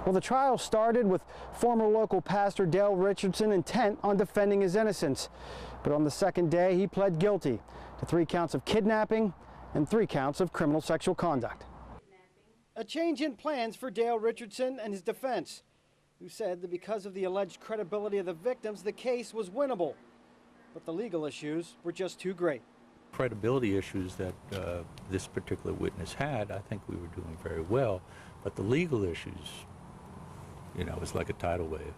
Well, the trial started with former local pastor Dale Richardson intent on defending his innocence. But on the second day, he pled guilty to 3 counts of kidnapping and 3 counts of criminal sexual conduct. A change in plans for Dale Richardson and his defense, who said that because of the alleged credibility of the victims, the case was winnable. But the legal issues were just too great. Credibility issues that this particular witness had, I think we were doing very well. But the legal issues, you know, it's like a tidal wave.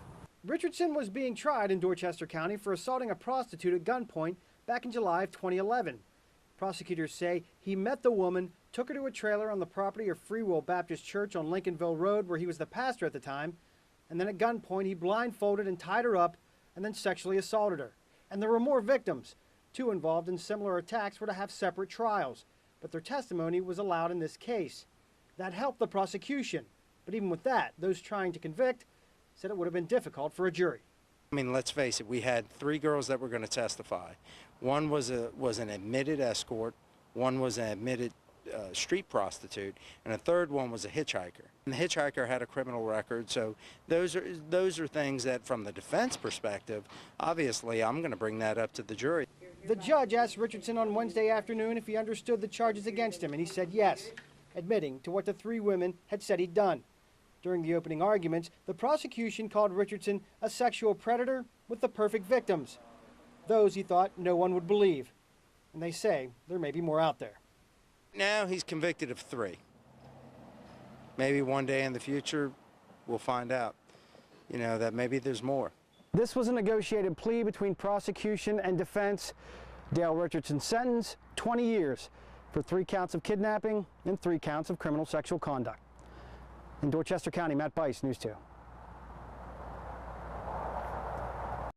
Richardson was being tried in Dorchester County for assaulting a prostitute at gunpoint back in July of 2011. Prosecutors say he met the woman, took her to a trailer on the property of Free Will Baptist Church on Lincolnville Road, where he was the pastor at the time, and then at gunpoint he blindfolded and tied her up and then sexually assaulted her. And there were more victims. 2 involved in similar attacks were to have separate trials, but their testimony was allowed in this case. That helped the prosecution, but even with that, those trying to convict said it would have been difficult for a jury. I mean, let's face it, we had 3 girls that were going to testify. One was an admitted escort, one was an admitted street prostitute, and a third one was a hitchhiker. And the hitchhiker had a criminal record, so those are things that, from the defense perspective, obviously I'm going to bring that up to the jury. The judge asked Richardson on Wednesday afternoon if he understood the charges against him, and he said yes, admitting to what the 3 women had said he'd done. During the opening arguments, the prosecution called Richardson a sexual predator with the perfect victims, those he thought no one would believe. And they say there may be more out there. Now he's convicted of 3. Maybe one day in the future we'll find out, you know, that maybe there's more. This was a negotiated plea between prosecution and defense. Dale Richardson's sentence, 20 years for 3 counts of kidnapping and 3 counts of criminal sexual conduct. In Dorchester County, Bise, News 2.